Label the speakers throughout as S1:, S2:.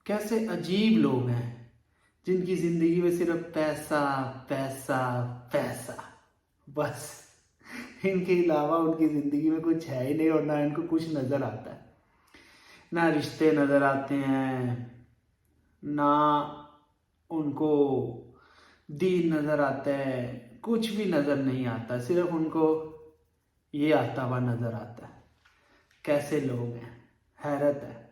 S1: کیسے عجیب لوگ ہیں جن کی زندگی میں صرف پیسہ پیسہ پیسہ، بس ان کے علاوہ ان کی زندگی میں کچھ ہے ہی نہیں، اور نہ ان کو کچھ نظر آتا ہے، نہ رشتے نظر آتے ہیں، نہ ان کو دین نظر آتا ہے، کچھ بھی نظر نہیں آتا، صرف ان کو یہ آتا ہوا نظر آتا ہے۔ کیسے لوگ ہیں، حیرت ہے۔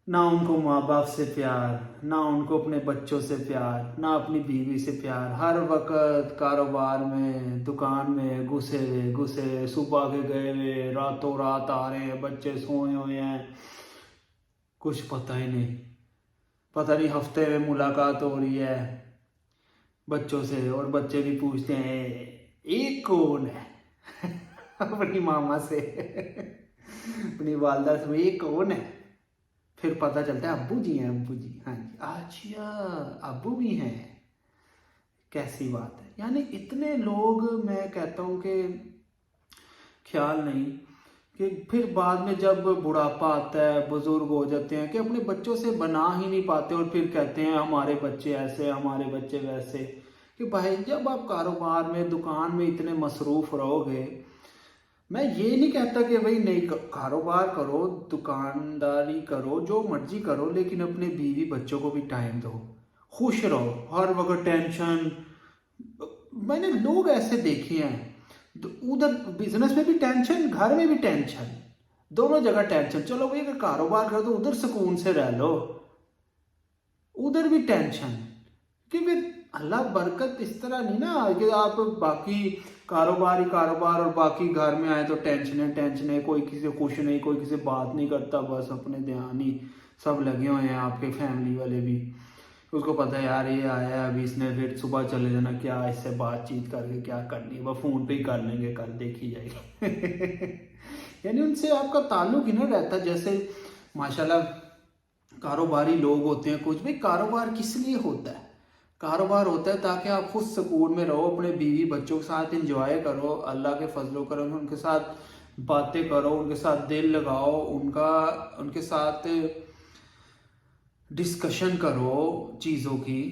S1: نہ ان کو ماں باپ سے پیار، نہ ان کو اپنے بچوں سے پیار، نہ اپنی بیوی سے پیار، ہر وقت کاروبار میں، دکان میں گھسے ہوئے، صبح کے گئے ہوئے، راتوں رات آ رہے ہیں، بچے سوئے ہوئے ہیں، کچھ پتہ ہی نہیں، پتہ نہیں ہفتے میں ملاقات ہو رہی ہے بچوں سے، اور بچے بھی پوچھتے ہیں ایک کون ہے اپنی ماما سے، اپنی والدہ سے، یہ کون ہے؟ پھر پتہ چلتا ہے ابو جی ہیں، ابو جی، ہاں جی، اچھا ابو بھی ہیں۔ کیسی بات ہے، یعنی اتنے لوگ، میں کہتا ہوں کہ خیال نہیں، کہ پھر بعد میں جب بڑھاپا آتا ہے، بزرگ ہو جاتے ہیں، کہ اپنے بچوں سے بنا ہی نہیں پاتے، اور پھر کہتے ہیں ہمارے بچے ایسے، ہمارے بچے ویسے۔ کہ بھائی جب آپ کاروبار میں، دکان میں اتنے مصروف رہو گے، میں یہ نہیں کہتا کہ بھائی نہیں، کاروبار کرو، دکانداری کرو، جو مرضی کرو، لیکن اپنے بیوی بچوں کو بھی ٹائم دو، خوش رہو، ہر وقت ٹینشن۔ میں نے لوگ ایسے دیکھے ہیں، ادھر بزنس میں بھی ٹینشن، گھر میں بھی ٹینشن، دونوں جگہ ٹینشن۔ چلو بھائی اگر کاروبار کرو تو ادھر سکون سے رہ لو، ادھر بھی ٹینشن۔ کہ پھر اللہ برکت اس طرح نہیں نا کہ آپ باقی کاروبار ہی کاروبار اور باقی گھر میں آئے تو ٹینشنیں، کوئی کسی سے خوش نہیں، کوئی کسی سے بات نہیں کرتا، بس اپنے دھیان ہی سب لگے ہوئے ہیں، آپ کے فیملی والے بھی۔ اس کو پتہ ہے یار یہ آیا ہے، ابھی اس نے پھر صبح چلے جانا، کیا اس سے بات چیت کر کے کیا کرنی ہے، وہ فون پہ ہی کر لیں گے، کل دیکھی جائے گی یعنی ان سے آپ کا تعلق ہی نہ رہتا۔ جیسے ماشاءاللہ کاروباری لوگ ہوتے ہیں، کچھ بھی کاروبار کس لیے ہوتا ہے؟ کاروبار ہوتا ہے تاکہ آپ خود سکون میں رہو، اپنے بیوی بچوں کے ساتھ انجوائے کرو، اللہ کے فضل و کرم میں ان کے ساتھ باتیں کرو، ان کے ساتھ دل لگاؤ، ان کے ساتھ ڈسکشن کرو چیزوں کی،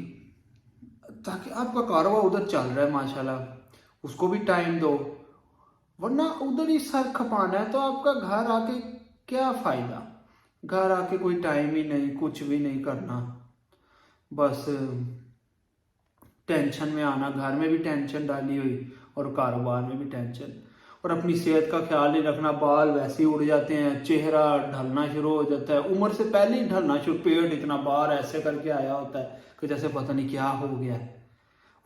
S1: تاکہ آپ کا کاروبار ادھر چل رہا ہے ماشاءاللہ، اس کو بھی ٹائم دو۔ ورنہ ادھر ہی سر کھپانا ہے تو آپ کا گھر آ کے کیا فائدہ؟ گھر آ کے کوئی ٹائم ہی نہیں، کچھ بھی نہیں کرنا، بس ٹینشن میں آنا، گھر میں بھی ٹینشن ڈالی ہوئی اور کاروبار میں بھی ٹینشن، اور اپنی صحت کا خیال نہیں رکھنا، بال ویسے ہی اڑ جاتے ہیں، چہرہ ڈھلنا شروع ہو جاتا ہے، عمر سے پہلے ہی ڈھلنا شروع، پیٹ اتنا باہر ایسے کر کے آیا ہوتا ہے کہ جیسے پتہ نہیں کیا ہو گیا ہے۔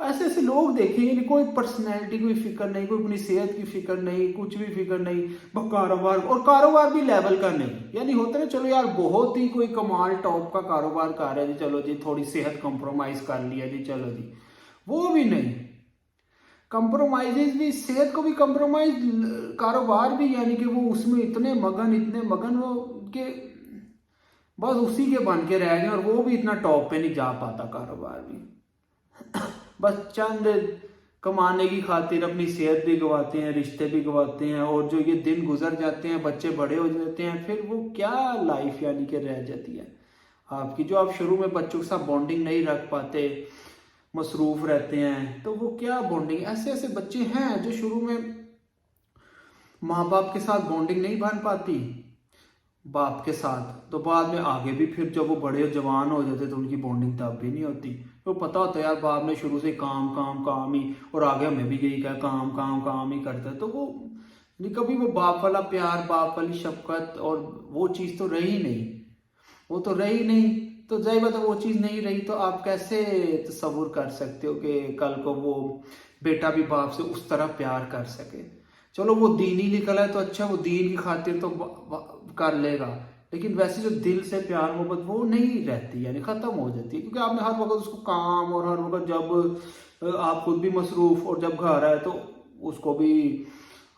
S1: ایسے ایسے لوگ دیکھیں گے، کوئی پرسنالٹی کوئی فکر نہیں، کوئی اپنی صحت کی فکر نہیں، کچھ بھی فکر نہیں، بس کاروبار، اور کاروبار بھی لیول کا نہیں، یعنی ہوتا ہے نا چلو یار بہت ہی کوئی کمال ٹاپ کا کاروبار کر رہا ہے جی، چلو جی تھوڑی صحت کمپرومائز کر لیا جی، چلو جی، وہ بھی نہیں، کمپرومائز بھی، صحت کو بھی کمپرومائز، کاروبار بھی، یعنی کہ وہ اس میں اتنے مگن وہ کہ بس اسی کے بن کے رہ گئے، اور وہ بھی اتنا ٹاپ پہ نہیں جا پاتا کاروبار بھی، بس چند کمانے کی خاطر اپنی صحت بھی گواتے ہیں، رشتے بھی گواتے ہیں، اور جو یہ دن گزر جاتے ہیں، بچے بڑے ہو جاتے ہیں، پھر وہ کیا لائف یعنی کہ رہ جاتی ہے آپ کی، جو آپ شروع میں بچوں کے ساتھ بانڈنگ نہیں رکھ پاتے، مصروف رہتے ہیں، تو وہ کیا بانڈنگ؟ ایسے ایسے بچے ہیں جو شروع میں ماں باپ کے ساتھ بانڈنگ نہیں بن پاتی باپ کے ساتھ، تو بعد میں آگے بھی پھر جب وہ بڑے جوان ہو جاتے تو ان کی بانڈنگ تب بھی نہیں ہوتی، تو پتہ ہوتا ہے یار باپ نے شروع سے کام ہی، اور آگے ہمیں بھی یہی کہا کام ہی کرتا ہے، تو وہ کبھی وہ باپ والا پیار، باپ والی شفقت، اور وہ چیز تو رہی نہیں، وہ تو رہی نہیں، تو ظاہر بات ہے وہ چیز نہیں رہی، تو آپ کیسے تصور کر سکتے ہو کہ کل کو وہ بیٹا بھی باپ سے اس طرح پیار کر سکے؟ چلو وہ دینی نکل ہے تو اچھا، وہ دین کی خاطر تو کر لے گا، لیکن ویسے جو دل سے پیار محبت وہ نہیں رہتی، یعنی ختم ہو جاتی ہے، کیونکہ آپ نے ہر وقت اس کو کام، اور ہر وقت جب آپ خود بھی مصروف، اور جب گھر آئے تو اس کو بھی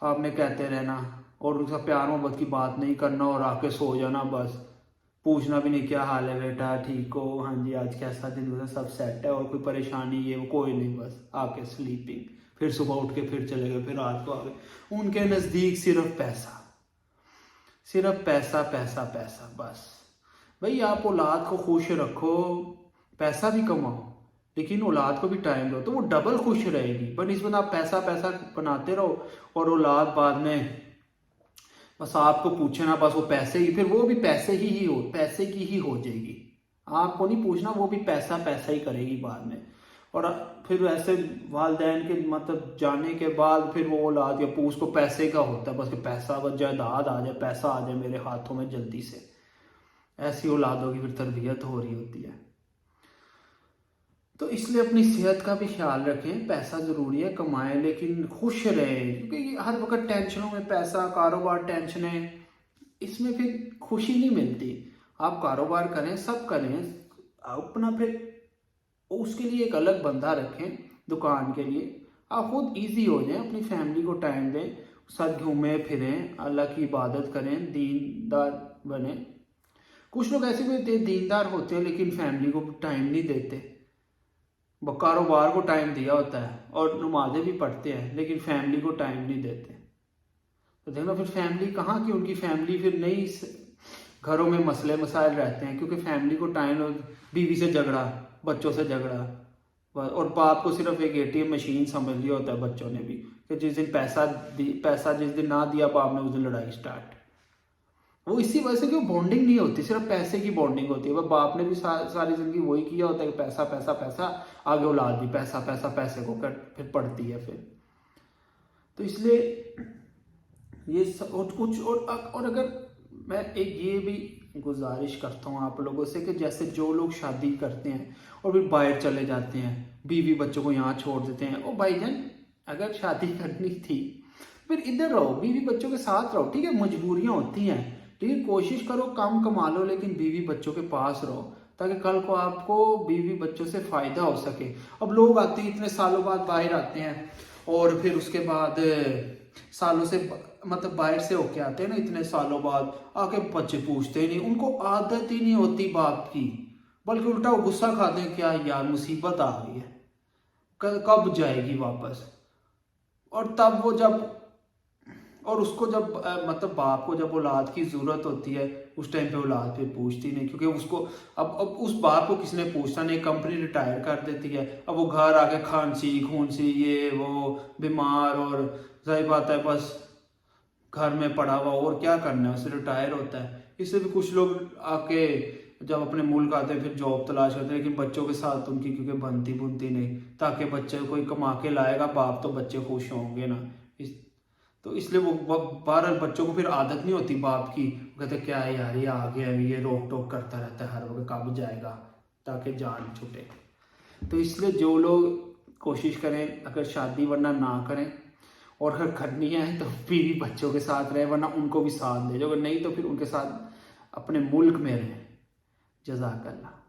S1: آپ نے کہتے رہنا، اور اس کا پیار محبت کی بات نہیں کرنا، اور آ کے سو جانا، بس پوچھنا بھی نہیں کیا حال ہے بیٹا، ٹھیک ہو، ہاں جی آج کیسا دن گزرا، سب سیٹ ہے، اور کوئی پریشانی یہ وہ کوئی نہیں، بس آ کے سلیپنگ، پھر صبح اٹھ کے پھر چلے گئے، پھر رات کو آ گئے۔ ان کے نزدیک صرف پیسہ، صرف پیسہ پیسہ پیسہ، بس بھائی آپ اولاد کو خوش رکھو، پیسہ بھی کماؤ، لیکن اولاد کو بھی ٹائم دو تو وہ ڈبل خوش رہے گی۔ بنسبت آپ پیسہ پیسہ بناتے رہو اور اولاد بعد میں بس آپ کو پوچھے نا، بس وہ پیسے ہی، پھر وہ بھی پیسے پیسے کی ہی ہو جائے گی، آپ کو نہیں پوچھنا، وہ بھی پیسہ پیسہ ہی کرے گی بعد میں۔ اور پھر ایسے والدین کے مطلب جانے کے بعد پھر وہ اولاد یا اس کو پیسے کا ہوتا ہے، بس کہ پیسہ، بس جائیداد آ جائے، پیسہ آ جائے میرے ہاتھوں میں جلدی سے۔ ایسی اولادوں کی پھر تربیت ہو رہی ہوتی ہے۔ تو اس لیے اپنی صحت کا بھی خیال رکھیں، پیسہ ضروری ہے، کمائیں لیکن خوش رہیں، کیونکہ ہر وقت ٹینشنوں میں، پیسہ، کاروبار، ٹینشنیں، اس میں پھر خوشی نہیں ملتی۔ آپ کاروبار کریں، سب کریں، اپنا پھر اس کے لیے ایک الگ بندہ رکھیں دکان کے لیے، آپ خود ایزی ہو جائیں، اپنی فیملی کو ٹائم دیں، ساتھ گھومیں پھریں، اللہ کی عبادت کریں، دیندار بنیں۔ کچھ لوگ ایسے بھی دیندار ہوتے ہیں لیکن فیملی کو ٹائم نہیں دیتے، وہ کاروبار کو ٹائم دیا ہوتا ہے اور نمازیں بھی پڑھتے ہیں لیکن فیملی کو ٹائم نہیں دیتے، تو دیکھنا پھر فیملی کہاں کی ان کی فیملی پھر نہیں، گھروں میں مسئلے مسائل رہتے ہیں کیونکہ فیملی کو ٹائم، بیوی سے جھگڑا، بچوں سے جھگڑا، اور باپ کو صرف ایک ATM مشین سمجھ لیا ہوتا ہے بچوں نے بھی، کہ جس دن پیسہ جس دن نہ دیا باپ نے اس دن لڑائی سٹارٹ۔ وہ اسی وجہ سے کہ وہ بانڈنگ نہیں ہوتی، صرف پیسے کی بانڈنگ ہوتی ہے، وہ باپ نے بھی ساری زندگی وہی کیا ہوتا ہے کہ پیسہ پیسہ پیسہ، آگے اولاد بھی پیسہ پیسہ پیسے کو پھر پڑتی ہے پھر۔ تو اس لیے یہ سب کچھ، اور اگر میں ایک یہ بھی گزارش کرتا ہوں آپ لوگوں سے کہ جیسے جو لوگ شادی کرتے ہیں اور پھر باہر چلے جاتے ہیں، بیوی بچوں کو یہاں چھوڑ دیتے ہیں، او بھائی جان اگر شادی کرنی تھی پھر ادھر رہو، بیوی بچوں کے ساتھ رہو، ٹھیک ہے مجبوریاں ہوتی ہیں، لیکن کوشش کرو کم کما لو لیکن بیوی بچوں کے پاس رہو، تاکہ کل کو آپ کو بیوی بچوں سے فائدہ ہو سکے۔ اب لوگ آتے ہیں اتنے سالوں بعد باہر آتے ہیں اور پھر اس کے بعد سالوں سے مطلب باہر سے ہو کے آتے ہیں نا، اتنے سالوں بعد آ کے بچے پوچھتے ہی نہیں، ان کو عادت ہی نہیں ہوتی باپ کی، بلکہ الٹا وہ غصہ کھاتے ہیں، کیا یار مصیبت آ گئی ہے، کب جائے گی واپس۔ اور تب وہ جب، اور اس کو جب مطلب باپ کو جب اولاد کی ضرورت ہوتی ہے اس ٹائم پہ اولاد پہ پوچھتی نہیں، کیونکہ اس کو اب اس باپ کو کس نے پوچھنا نہیں، کمپنی ریٹائر کر دیتی ہے، اب وہ گھر آ کے کھانسی خونسی یہ وہ بیمار، اور ظاہر بات ہے بس گھر میں پڑا ہوا اور کیا کرنا ہے، اسے ریٹائر ہوتا ہے۔ اس سے بھی کچھ لوگ آ کے جب اپنے ملک آتے ہیں پھر جاب تلاش کرتے ہیں، لیکن بچوں کے ساتھ ان کی کیونکہ بنتی نہیں، تاکہ بچے کوئی کما کے لائے گا باپ تو بچے خوش ہوں گے نا، تو اس لیے وہ بہرحال بچوں کو پھر عادت نہیں ہوتی باپ کی، کہتے کیا ہے یار یہ آ گیا ہے، یہ روک ٹوک کرتا رہتا ہے ہر وقت، کب جائے گا، تاکہ جان چھوٹے۔ تو اس لیے جو لوگ کوشش کریں اگر شادی ورنہ نہ کریں، اور اگر کرنی ہے تو بیوی بچوں کے ساتھ رہیں، ورنہ ان کو بھی ساتھ لے جاؤ، اگر نہیں تو پھر ان کے ساتھ اپنے ملک میں رہیں۔ جزاک اللہ۔